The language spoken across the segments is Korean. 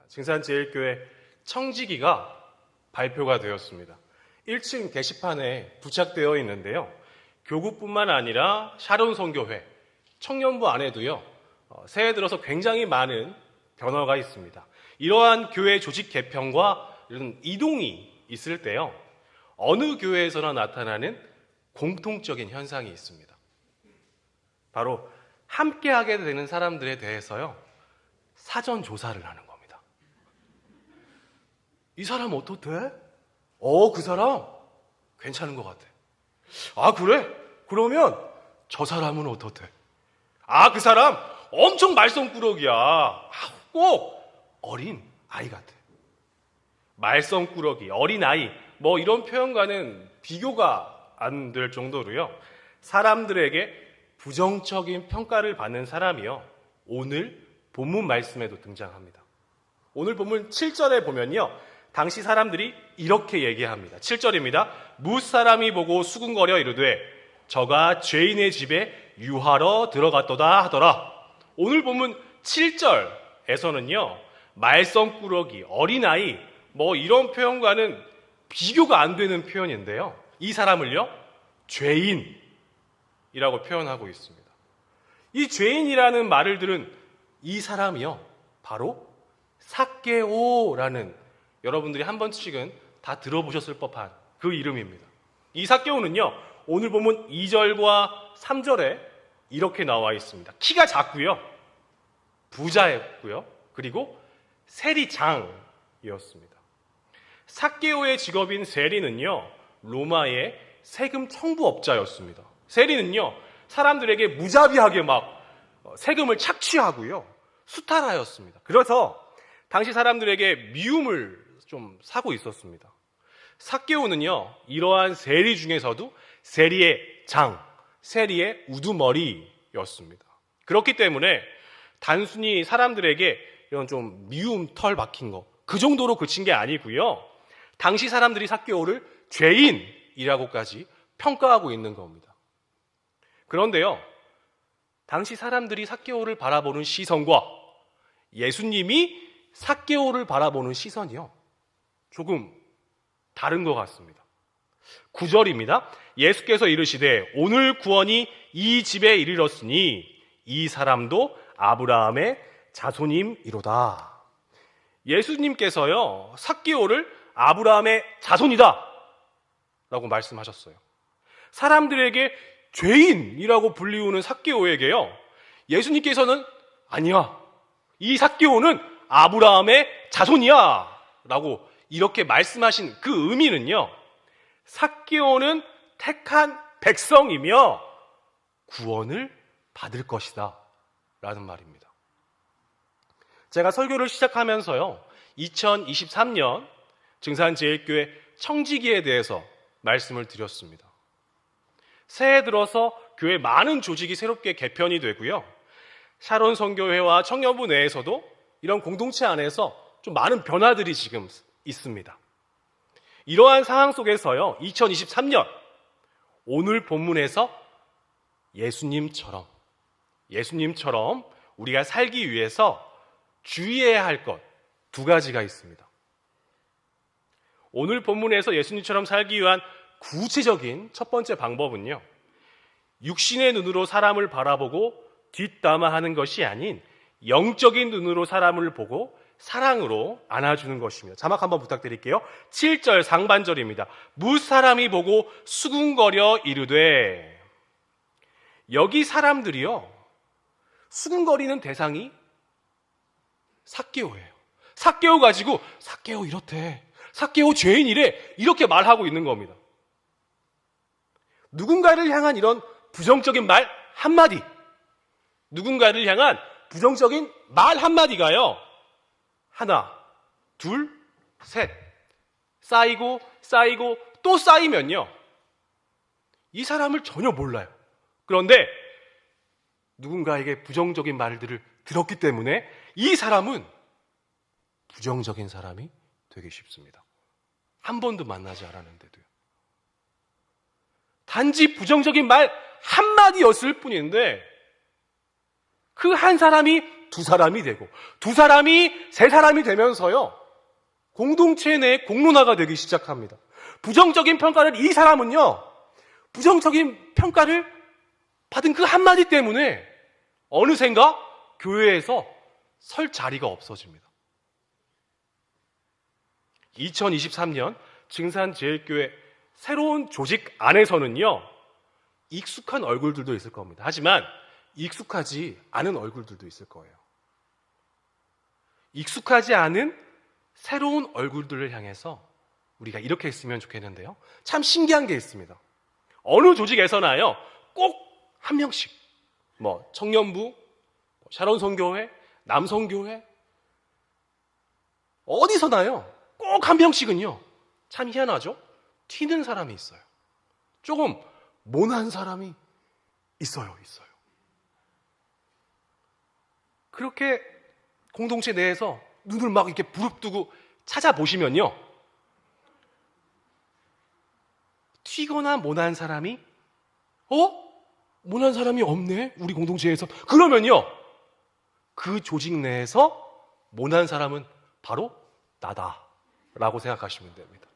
증산제일교회 청지기가 발표가 되었습니다. 1층 게시판에 부착되어 있는데요. 교구뿐만 아니라 샤론 선교회, 청년부 안에도요, 새해 들어서 굉장히 많은 변화가 있습니다. 이러한 교회 조직 개편과 이런 이동이 있을 때요, 어느 교회에서나 나타나는 공통적인 현상이 있습니다. 바로 함께하게 되는 사람들에 대해서요, 사전 조사를 하는 겁니다. 이 사람 어떻대? 그 사람 괜찮은 것 같아. 아, 그래? 그러면 저 사람은 어떻대? 아, 그 사람 엄청 말썽꾸러기야. 꼭 어린 아이 같아. 말썽꾸러기, 어린 아이, 뭐 이런 표현과는 비교가 안 될 정도로요, 사람들에게 부정적인 평가를 받는 사람이요, 오늘 본문 말씀에도 등장합니다. 오늘 본문 7절에 보면요, 당시 사람들이 이렇게 얘기합니다. 7절입니다. 무사람이 보고 수군거려 이르되 저가 죄인의 집에 유하러 들어갔도다 하더라. 오늘 본문 7절에서는요, 말썽꾸러기, 어린아이, 뭐 이런 표현과는 비교가 안 되는 표현인데요, 이 사람을요, 죄인이라고 표현하고 있습니다. 이 죄인이라는 말을 들은 이 사람이요, 바로 삭개오라는, 여러분들이 한 번씩은 다 들어보셨을 법한 그 이름입니다. 이 삭개오는요, 오늘 보면 2절과 3절에 이렇게 나와 있습니다. 키가 작고요, 부자였고요, 그리고 세리장이었습니다. 삭개오의 직업인 세리는요, 로마의 세금 청부업자였습니다. 세리는요, 사람들에게 무자비하게 막 세금을 착취하고요, 수탈하였습니다. 그래서 당시 사람들에게 미움을 좀 사고 있었습니다. 삭개오는요, 이러한 세리 중에서도 세리의 장, 세리의 우두머리였습니다. 그렇기 때문에 단순히 사람들에게 이런 좀 미움 털 박힌 거, 그 정도로 그친 게 아니고요, 당시 사람들이 삭개오를 죄인이라고까지 평가하고 있는 겁니다. 그런데요, 당시 사람들이 삭개오를 바라보는 시선과 예수님이 삭개오를 바라보는 시선이요, 조금 다른 것 같습니다. 9절입니다. 예수께서 이르시되 오늘 구원이 이 집에 이르렀으니 이 사람도 아브라함의 자손임이로다. 예수님께서요, 삭개오를 아브라함의 자손이다 라고 말씀하셨어요. 사람들에게 죄인이라고 불리우는 삭개오에게요, 예수님께서는 아니야, 이 삭개오는 아브라함의 자손이야 라고 이렇게 말씀하신 그 의미는요, 삭개오는 택한 백성이며 구원을 받을 것이다 라는 말입니다. 제가 설교를 시작하면서요, 2023년 증산제일교회 청지기에 대해서 말씀을 드렸습니다. 새해 들어서 교회 많은 조직이 새롭게 개편이 되고요, 샤론 선교회와 청년부 내에서도 이런 공동체 안에서 좀 많은 변화들이 지금 있습니다. 이러한 상황 속에서요, 2023년 오늘 본문에서 예수님처럼 우리가 살기 위해서 주의해야 할 것 두 가지가 있습니다. 오늘 본문에서 예수님처럼 살기 위한 구체적인 첫 번째 방법은요, 육신의 눈으로 사람을 바라보고 뒷담화하는 것이 아닌 영적인 눈으로 사람을 보고 사랑으로 안아주는 것입니다. 자막 한번 부탁드릴게요. 7절 상반절입니다. 무사람이 보고 수군거려 이르되, 여기 사람들이요, 수군거리는 대상이 삭개오예요. 삭개오 가지고 삭개오 이렇대, 삭개오 죄인이래, 이렇게 말하고 있는 겁니다. 누군가를 향한 이런 부정적인 말 한마디, 누군가를 향한 부정적인 말 한마디가요, 하나, 둘, 셋, 쌓이고 또 쌓이면요, 이 사람을 전혀 몰라요. 그런데 누군가에게 부정적인 말들을 들었기 때문에 이 사람은 부정적인 사람이 되기 쉽습니다. 한 번도 만나지 않았는데도요. 단지 부정적인 말 한마디였을 뿐인데 그 한 사람이 두 사람이 되고, 두 사람이 세 사람이 되면서요, 공동체 내 공론화가 되기 시작합니다. 부정적인 평가를 이 사람은요, 부정적인 평가를 받은 그 한마디 때문에 어느샌가 교회에서 설 자리가 없어집니다. 2023년 증산제일교회 새로운 조직 안에서는요, 익숙한 얼굴들도 있을 겁니다. 하지만 익숙하지 않은 얼굴들도 있을 거예요. 익숙하지 않은 새로운 얼굴들을 향해서 우리가 이렇게 했으면 좋겠는데요. 참 신기한 게 있습니다. 어느 조직에서나요, 꼭 한 명씩, 청년부, 샤론선교회, 남성교회, 어디서나요, 꼭 한 명씩은요, 참 희한하죠? 튀는 사람이 있어요. 조금 모난 사람이 있어요. 그렇게 공동체 내에서 눈을 막 이렇게 부릅뜨고 찾아보시면요, 튀거나 모난 사람이 모난 사람이 없네, 우리 공동체에서. 그러면요, 그 조직 내에서 모난 사람은 바로 나다라고 생각하시면 됩니다.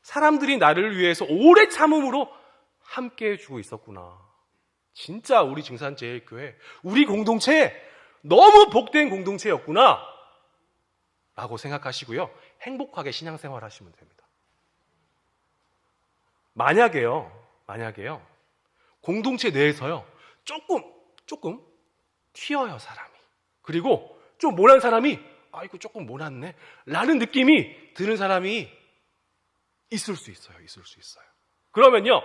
사람들이 나를 위해서 오래 참음으로 함께 해주고 있었구나. 진짜 우리 증산제일교회, 우리 공동체 너무 복된 공동체였구나 라고 생각하시고요, 행복하게 신앙생활 하시면 됩니다. 만약에요, 공동체 내에서요, 조금 튀어요, 사람이. 그리고 좀 모난 사람이, 아이고, 조금 모났네 라는 느낌이 드는 사람이 있을 수 있어요. 그러면요,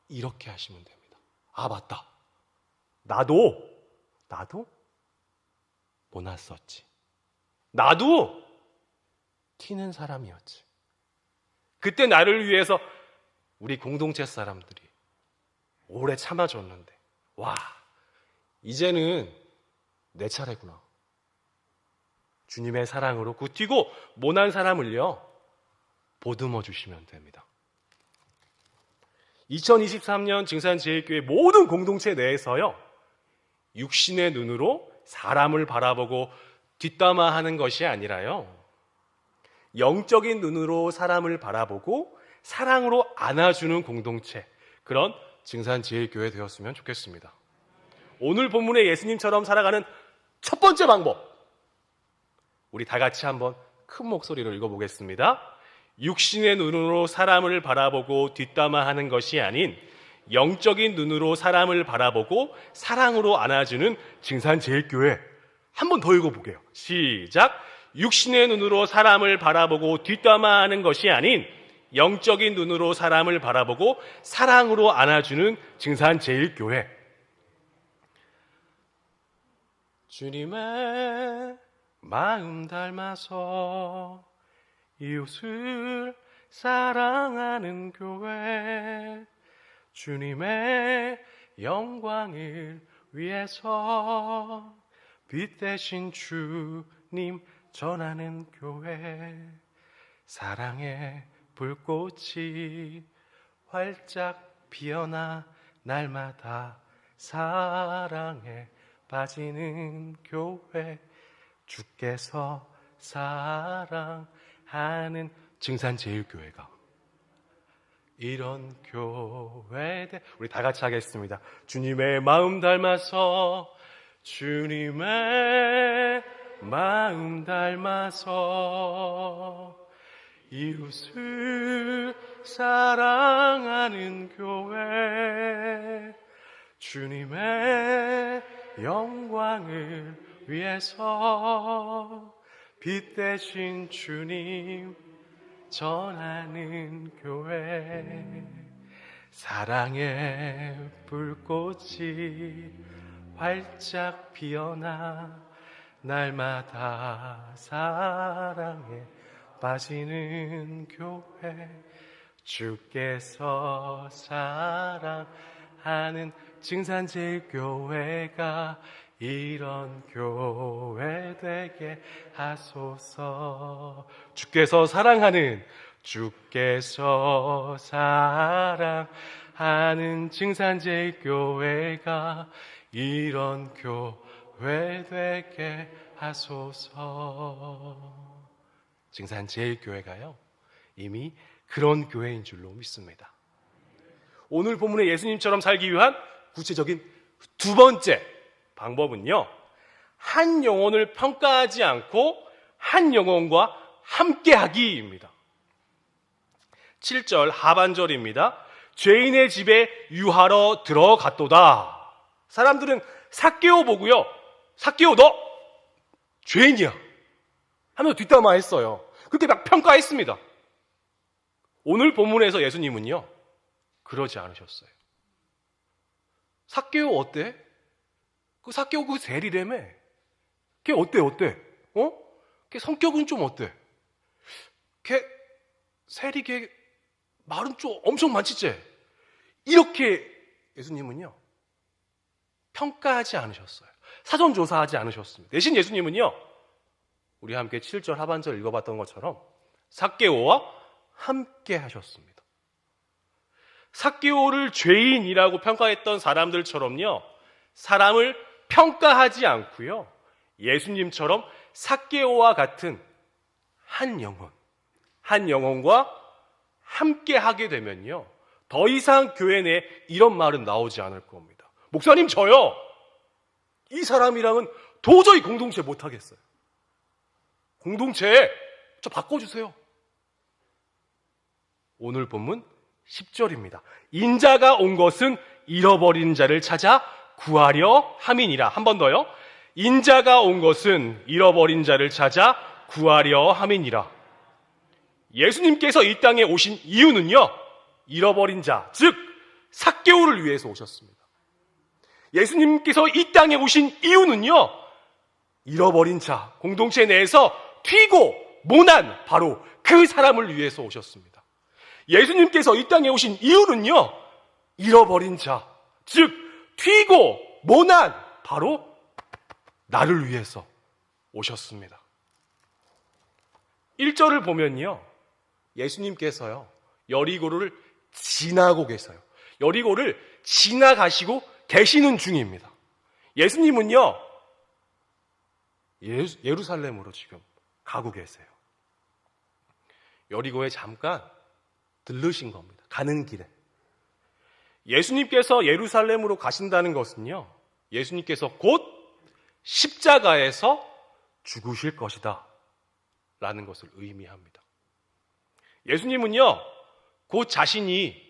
이렇게 하시면 됩니다. 아, 맞다. 나도 모났었지. 나도 튀는 사람이었지. 그때 나를 위해서 우리 공동체 사람들이 오래 참아줬는데, 와, 이제는 내 차례구나. 주님의 사랑으로 그 튀고 모난 사람을요, 보듬어 주시면 됩니다. 2023년 증산제일교회 모든 공동체 내에서요, 육신의 눈으로 사람을 바라보고 뒷담화하는 것이 아니라요, 영적인 눈으로 사람을 바라보고 사랑으로 안아주는 공동체, 그런 증산제일교회 되었으면 좋겠습니다. 오늘 본문의 예수님처럼 살아가는 첫 번째 방법, 우리 다 같이 한번 큰 목소리로 읽어보겠습니다. 육신의 눈으로 사람을 바라보고 뒷담화하는 것이 아닌 영적인 눈으로 사람을 바라보고 사랑으로 안아주는 증산제일교회. 한 번 더 읽어보게요. 시작. 육신의 눈으로 사람을 바라보고 뒷담화하는 것이 아닌 영적인 눈으로 사람을 바라보고 사랑으로 안아주는 증산제일교회. 주님의 마음 닮아서 이웃을 사랑하는 교회, 주님의 영광을 위해서 빛 대신 주님 전하는 교회, 사랑의 불꽃이 활짝 피어나 날마다 사랑에 빠지는 교회, 주께서 사랑하는 증산제일교회가 이런 교회들. 우리 다 같이 하겠습니다. 주님의 마음 닮아서, 주님의 마음 닮아서 이웃을 사랑하는 교회, 주님의 영광을 위해서 빛 대신 주님 전하는 교회, 사랑의 불꽃이 활짝 피어나 날마다 사랑에 빠지는 교회, 주께서 사랑하는 증산제일교회가 이런 교회 되게 하소서. 주께서 사랑하는 증산제일교회가 이런 교회 되게 하소서. 증산제일교회가요 이미 그런 교회인 줄로 믿습니다. 오늘 본문의 예수님처럼 살기 위한 구체적인 두 번째 방법은요, 한 영혼을 평가하지 않고 한 영혼과 함께하기입니다. 7절 하반절입니다. 죄인의 집에 유하러 들어갔도다. 사람들은 삭개오 보고요, 삭개오 너 죄인이야 하면서 뒷담화했어요. 그렇게 막 평가했습니다. 오늘 본문에서 예수님은요 그러지 않으셨어요. 삭개오 어때? 그 삭개오 그 세리라며. 걔 어때? 걔 성격은 좀 어때? 걔 세리 걔 말은 좀 엄청 많지? 이렇게 예수님은요 평가하지 않으셨어요. 사전조사하지 않으셨습니다. 대신 예수님은요 우리 함께 7절 하반절 읽어봤던 것처럼 삭개오와 함께 하셨습니다. 삭개오를 죄인이라고 평가했던 사람들처럼요 사람을 평가하지 않고요 예수님처럼 삭개오와 같은 한 영혼과 함께 하게 되면요 더 이상 교회 내에 이런 말은 나오지 않을 겁니다. 목사님 저요 이 사람이랑은 도저히 공동체 못하겠어요. 공동체 저 바꿔주세요. 오늘 본문 10절입니다. 인자가 온 것은 잃어버린 자를 찾아 구하려 함이니라. 한 번 더요. 인자가 온 것은 잃어버린 자를 찾아 구하려 함이니라. 예수님께서 이 땅에 오신 이유는요 잃어버린 자, 즉 삭개오를 위해서 오셨습니다. 예수님께서 이 땅에 오신 이유는요 잃어버린 자, 공동체 내에서 튀고 모난 바로 그 사람을 위해서 오셨습니다. 예수님께서 이 땅에 오신 이유는요 잃어버린 자, 즉 튀고 모난 바로 나를 위해서 오셨습니다. 1절을 보면요 예수님께서요 여리고를 지나고 계세요. 여리고를 지나가시고 계시는 중입니다. 예수님은요 예루살렘으로 지금 가고 계세요. 여리고에 잠깐 들르신 겁니다. 가는 길에. 예수님께서 예루살렘으로 가신다는 것은요 예수님께서 곧 십자가에서 죽으실 것이다 라는 것을 의미합니다. 예수님은요 곧 자신이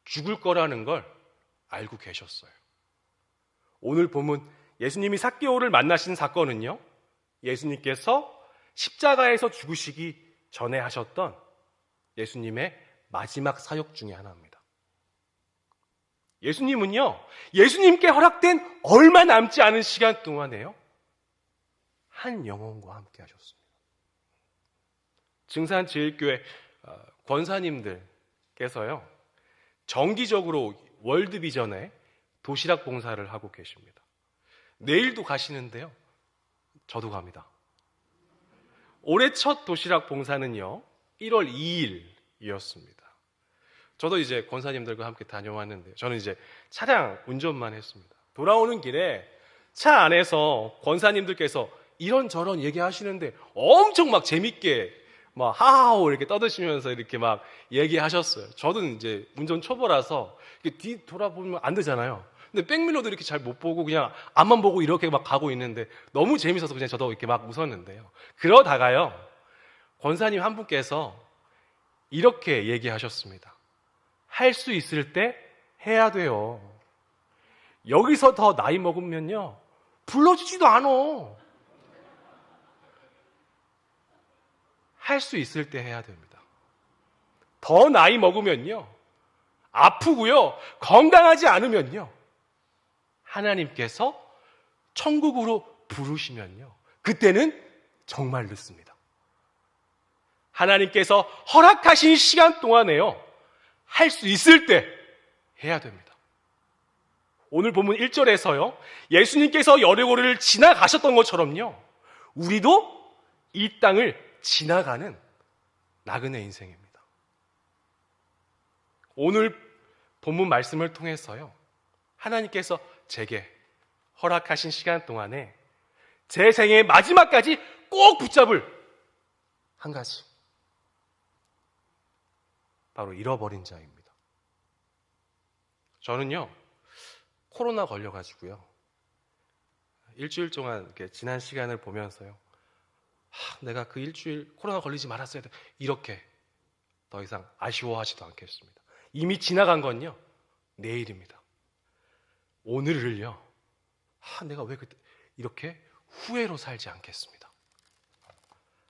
죽을 거라는 걸 알고 계셨어요. 오늘 본문 예수님이 삭개오를 만나신 사건은요 예수님께서 십자가에서 죽으시기 전에 하셨던 예수님의 마지막 사역 중에 하나입니다. 예수님은요 예수님께 허락된 얼마 남지 않은 시간 동안에요 한 영혼과 함께 하셨습니다. 증산제일교회 권사님들께서요 정기적으로 월드비전에 도시락 봉사를 하고 계십니다. 내일도 가시는데요 저도 갑니다. 올해 첫 도시락 봉사는요 1월 2일이었습니다. 저도 이제 권사님들과 함께 다녀왔는데 저는 이제 차량 운전만 했습니다. 돌아오는 길에 차 안에서 권사님들께서 이런저런 얘기하시는데 엄청 막 재밌게 막 하하호 이렇게 떠드시면서 이렇게 막 얘기하셨어요. 저도 이제 운전 초보라서 뒤 돌아보면 안 되잖아요. 근데 백밀러도 이렇게 잘 못 보고 그냥 앞만 보고 이렇게 막 가고 있는데 너무 재밌어서 그냥 저도 이렇게 막 웃었는데요. 그러다가요 권사님 한 분께서 이렇게 얘기하셨습니다. 할 수 있을 때 해야 돼요. 여기서 더 나이 먹으면요 불러주지도 않아. 할 수 있을 때 해야 됩니다. 더 나이 먹으면요 아프고요 건강하지 않으면요 하나님께서 천국으로 부르시면요 그때는 정말 늦습니다. 하나님께서 허락하신 시간 동안에요 할 수 있을 때 해야 됩니다. 오늘 본문 1절에서요 예수님께서 여리고를 지나가셨던 것처럼요 우리도 이 땅을 지나가는 나그네 인생입니다. 오늘 본문 말씀을 통해서요 하나님께서 제게 허락하신 시간 동안에 제 생의 마지막까지 꼭 붙잡을 한 가지, 바로 잃어버린 자입니다. 저는요, 코로나 걸려가지고요, 일주일 동안 이렇게 지난 시간을 보면서요, 내가 그 일주일 코로나 걸리지 말았어야 돼, 이렇게 더 이상 아쉬워하지도 않겠습니다. 이미 지나간 건요, 내일입니다. 오늘을요, 내가 왜 그때 이렇게 후회로 살지 않겠습니다.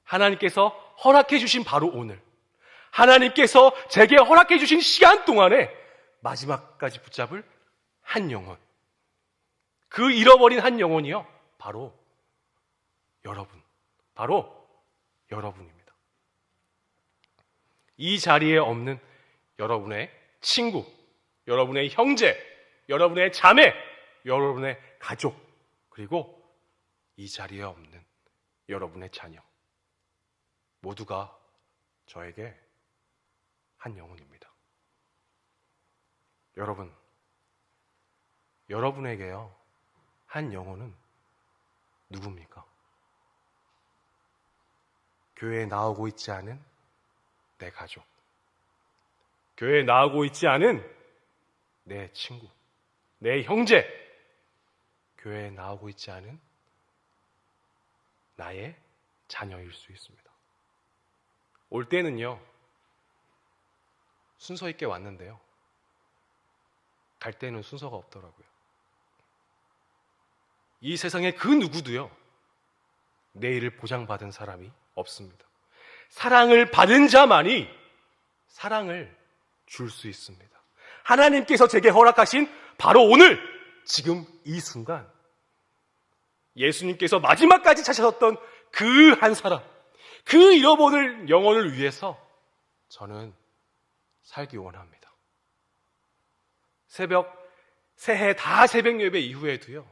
하나님께서 허락해 주신 바로 오늘, 하나님께서 제게 허락해 주신 시간 동안에 마지막까지 붙잡을 한 영혼, 그 잃어버린 한 영혼이요, 바로 여러분, 바로 여러분입니다. 이 자리에 없는 여러분의 친구, 여러분의 형제, 여러분의 자매, 여러분의 가족, 그리고 이 자리에 없는 여러분의 자녀, 모두가 저에게 한 영혼입니다. 여러분, 여러분에게요, 한 영혼은 누굽니까? 교회에 나오고 있지 않은 내 가족, 교회에 나오고 있지 않은 내 친구, 내 형제, 교회에 나오고 있지 않은 나의 자녀일 수 있습니다. 올 때는요, 순서 있게 왔는데요, 갈 때는 순서가 없더라고요. 이 세상에 그 누구도요, 내일을 보장받은 사람이 없습니다. 사랑을 받은 자만이 사랑을 줄 수 있습니다. 하나님께서 제게 허락하신 바로 오늘, 지금 이 순간, 예수님께서 마지막까지 찾으셨던 그 한 사람, 그 잃어버릴 영혼을 위해서 저는 살기 원합니다. 새해 다 새벽 예배 이후에도요,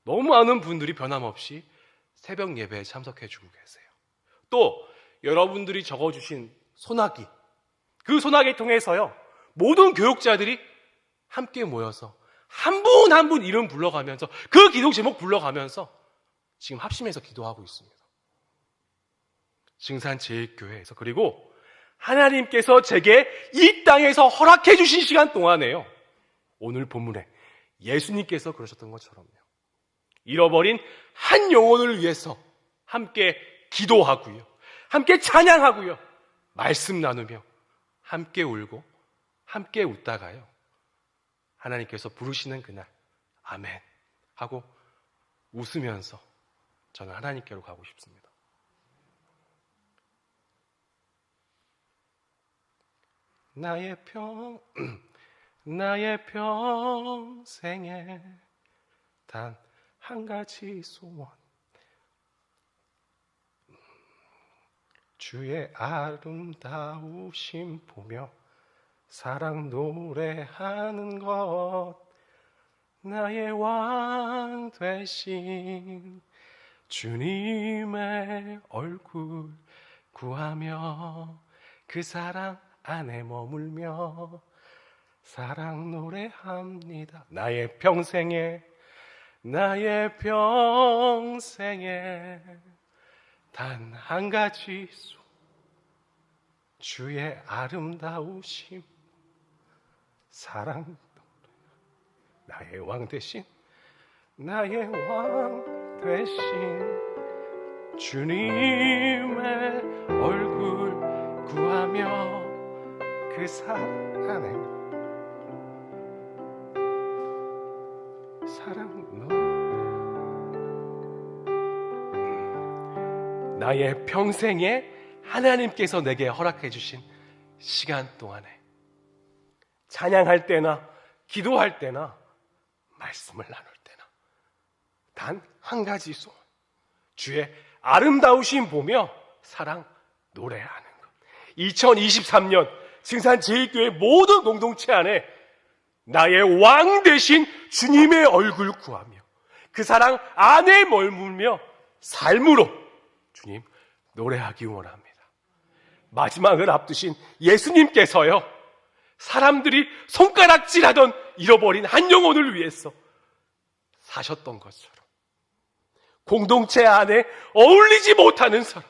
너무 많은 분들이 변함없이 새벽 예배에 참석해 주고 계세요. 또 여러분들이 적어주신 소나기, 그 소나기 통해서요, 모든 교육자들이 함께 모여서 한 분 한 분 이름 불러가면서, 그 기도 제목 불러가면서 지금 합심해서 기도하고 있습니다. 증산제일교회에서. 그리고 하나님께서 제게 이 땅에서 허락해 주신 시간 동안에요, 오늘 본문에 예수님께서 그러셨던 것처럼요, 잃어버린 한 영혼을 위해서 함께 기도하고요, 함께 찬양하고요, 말씀 나누며 함께 울고 함께 웃다가요, 하나님께서 부르시는 그날 아멘 하고 웃으면서 저는 하나님께로 가고 싶습니다. 나의 평생에 단 한 가지 소원, 주의 아름다우심 보며 사랑 노래하는 것, 나의 왕 되신 주님의 얼굴 구하며 그 사랑 안에 머물며 사랑 노래합니다. 나의 평생에 단 한 가지 주의 아름다우심 사랑 나의 왕 대신 주님의 얼굴 구하며 그 사랑 안에 사랑 나의 평생에 하나님께서 내게 허락해 주신 시간 동안에 찬양할 때나 기도할 때나 말씀을 나눌 때나 단 한 가지 소원, 주의 아름다우심 보며 사랑 노래하는 것. 2023년 증산제일교회 모든 공동체 안에 나의 왕 되신 주님의 얼굴 구하며 그 사랑 안에 머물며 삶으로 주님 노래하기 원합니다. 마지막을 앞두신 예수님께서요, 사람들이 손가락질하던 잃어버린 한 영혼을 위해서 사셨던 것처럼 공동체 안에 어울리지 못하는 사람,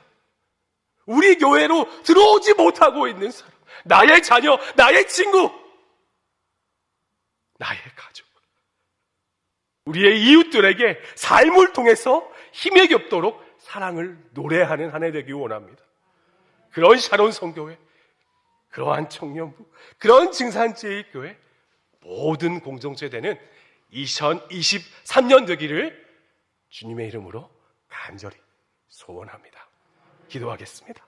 우리 교회로 들어오지 못하고 있는 사람, 나의 자녀, 나의 친구, 나의 가족, 우리의 이웃들에게 삶을 통해서 힘에 겹도록 사랑을 노래하는 한 해 되기 원합니다. 그런 샤론 성교회, 그러한 청년부, 그런 증산제일교회 모든 공동체 되는 2023년 되기를 주님의 이름으로 간절히 소원합니다. 기도하겠습니다.